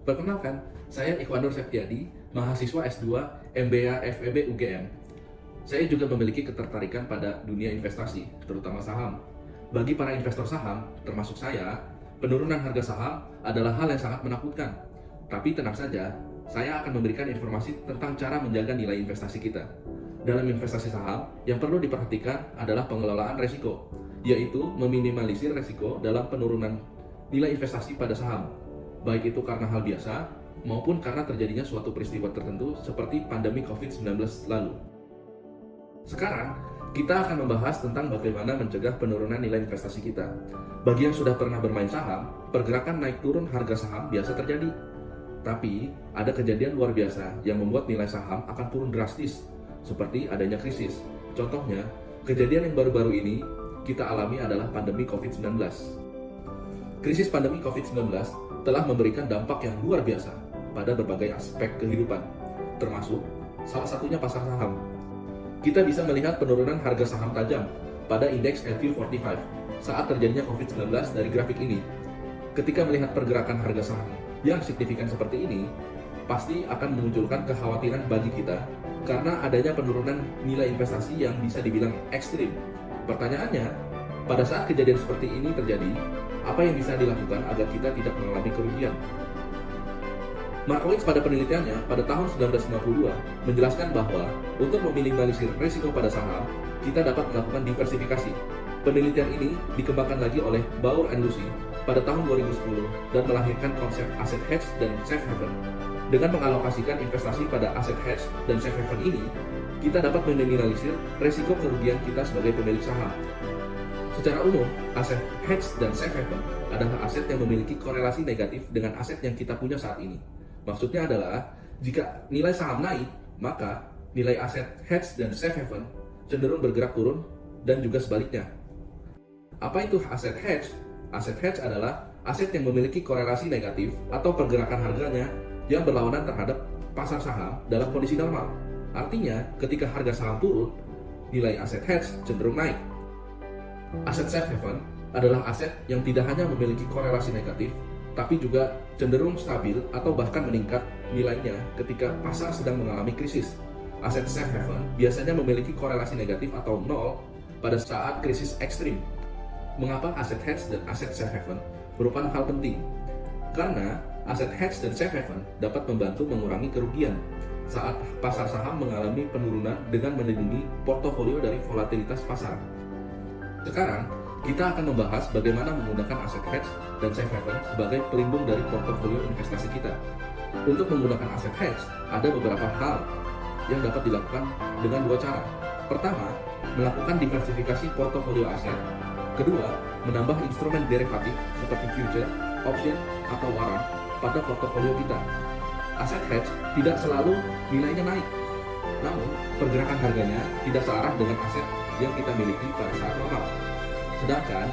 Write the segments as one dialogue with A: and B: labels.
A: Perkenalkan, saya Ikhwanur Septiadi, mahasiswa S2 MBA FEB UGM. Saya juga memiliki ketertarikan pada dunia investasi, terutama saham. Bagi para investor saham, termasuk saya, penurunan harga saham adalah hal yang sangat menakutkan. Tapi tenang saja, saya akan memberikan informasi tentang cara menjaga nilai investasi kita. Dalam investasi saham, yang perlu diperhatikan adalah pengelolaan risiko, yaitu meminimalisir risiko dalam penurunan nilai investasi pada saham, baik itu karena hal biasa maupun karena terjadinya suatu peristiwa tertentu seperti pandemi COVID-19 lalu. Sekarang, kita akan membahas tentang bagaimana mencegah penurunan nilai investasi kita. Bagi yang sudah pernah bermain saham, pergerakan naik turun harga saham biasa terjadi. Tapi, ada kejadian luar biasa yang membuat nilai saham akan turun drastis, seperti adanya krisis. Contohnya, kejadian yang baru-baru ini kita alami adalah pandemi COVID-19. Krisis pandemi COVID-19 telah memberikan dampak yang luar biasa pada berbagai aspek kehidupan, termasuk salah satunya pasar saham. Kita bisa melihat penurunan harga saham tajam pada indeks LQ45 saat terjadinya COVID-19 dari grafik ini. Ketika melihat pergerakan harga saham yang signifikan seperti ini, pasti akan memunculkan kekhawatiran bagi kita karena adanya penurunan nilai investasi yang bisa dibilang ekstrim. Pertanyaannya, pada saat kejadian seperti ini terjadi, apa yang bisa dilakukan agar kita tidak mengalami kerugian? Markowitz pada penelitiannya pada tahun 1952 menjelaskan bahwa untuk meminimalisir risiko pada saham, kita dapat melakukan diversifikasi. Penelitian ini dikembangkan lagi oleh Baur and Lucy pada tahun 2010 dan melahirkan konsep asset hedge dan safe haven. Dengan mengalokasikan investasi pada aset hedge dan safe haven ini, kita dapat meminimalisir risiko kerugian kita sebagai pemilik saham. Secara umum, aset hedge dan safe haven adalah aset yang memiliki korelasi negatif dengan aset yang kita punya saat ini. Maksudnya adalah, jika nilai saham naik, maka nilai aset hedge dan safe haven cenderung bergerak turun dan juga sebaliknya. Apa itu aset hedge? Aset hedge adalah aset yang memiliki korelasi negatif atau pergerakan harganya yang berlawanan terhadap pasar saham dalam kondisi normal. Artinya, ketika harga saham turun, nilai aset hedge cenderung naik. Aset safe haven adalah aset yang tidak hanya memiliki korelasi negatif, tapi juga cenderung stabil atau bahkan meningkat nilainya ketika pasar sedang mengalami krisis. Aset safe haven biasanya memiliki korelasi negatif atau nol pada saat krisis ekstrim. Mengapa aset hedge dan aset safe haven merupakan hal penting? Karena aset hedge dan safe haven dapat membantu mengurangi kerugian saat pasar saham mengalami penurunan dengan melindungi portofolio dari volatilitas pasar. Sekarang, kita akan membahas bagaimana menggunakan aset hedge dan safe haven sebagai pelindung dari portofolio investasi kita. Untuk menggunakan aset hedge, ada beberapa hal yang dapat dilakukan dengan dua cara. Pertama, melakukan diversifikasi portofolio aset. Kedua, menambah instrumen derivatif seperti future, option, atau warrant pada portofolio kita. Aset hedge tidak selalu nilainya naik, namun pergerakan harganya tidak searah dengan aset yang kita miliki pada saat normal. Sedangkan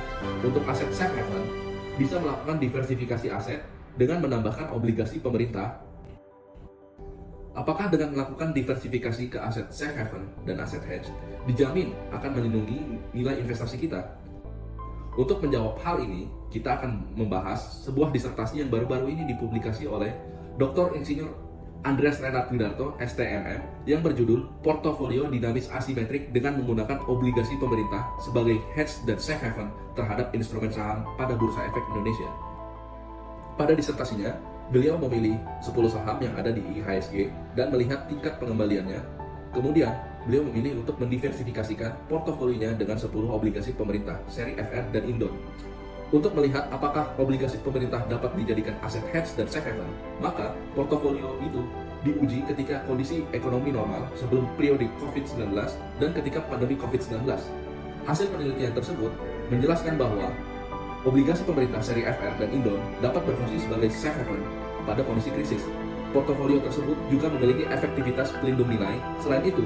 A: untuk aset safe haven bisa melakukan diversifikasi aset dengan menambahkan obligasi pemerintah. Apakah dengan melakukan diversifikasi ke aset safe haven dan aset hedge dijamin akan melindungi nilai investasi kita? Untuk menjawab hal ini, kita akan membahas sebuah disertasi yang baru-baru ini dipublikasi oleh Dr. Insinyur Andreas Renat Widarto, STMM, yang berjudul Portofolio Dinamis Asimetrik dengan menggunakan obligasi pemerintah sebagai hedge dan safe haven terhadap instrumen saham pada Bursa Efek Indonesia. Pada disertasinya, beliau memilih 10 saham yang ada di IHSG dan melihat tingkat pengembaliannya. Kemudian, beliau memilih untuk mendiversifikasikan portofolionya dengan 10 obligasi pemerintah, seri FR dan Indon. Untuk melihat apakah obligasi pemerintah dapat dijadikan aset hedge dan safe haven, maka portofolio itu diuji ketika kondisi ekonomi normal sebelum periode COVID-19 dan ketika pandemi COVID-19. Hasil penelitian tersebut menjelaskan bahwa obligasi pemerintah seri FR dan Indon dapat berfungsi sebagai safe haven pada kondisi krisis. Portofolio tersebut juga memiliki efektivitas pelindung nilai. Selain itu,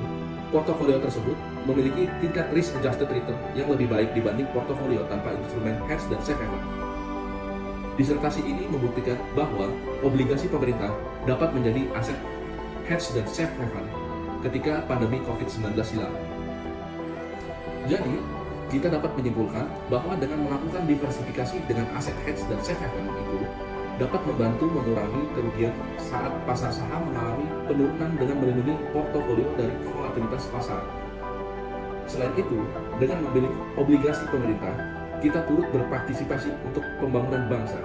A: portofolio tersebut memiliki tingkat risk adjusted return yang lebih baik dibanding portofolio tanpa instrumen hedge dan safe haven. Disertasi ini membuktikan bahwa obligasi pemerintah dapat menjadi aset hedge dan safe haven ketika pandemi COVID-19 hilang. Jadi, kita dapat menyimpulkan bahwa dengan melakukan diversifikasi dengan aset hedge dan safe haven itu dapat membantu mengurangi kerugian saat pasar saham mengalami penurunan dengan melindungi portofolio dari volatilitas pasar. Selain itu, dengan membeli obligasi pemerintah, kita turut berpartisipasi untuk pembangunan bangsa.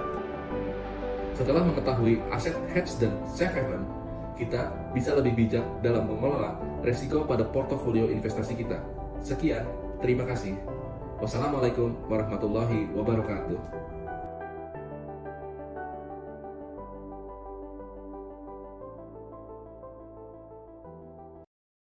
A: Setelah mengetahui aset hedge dan safe haven, kita bisa lebih bijak dalam mengelola resiko pada portofolio investasi kita. Sekian, terima kasih. Wassalamualaikum warahmatullahi wabarakatuh.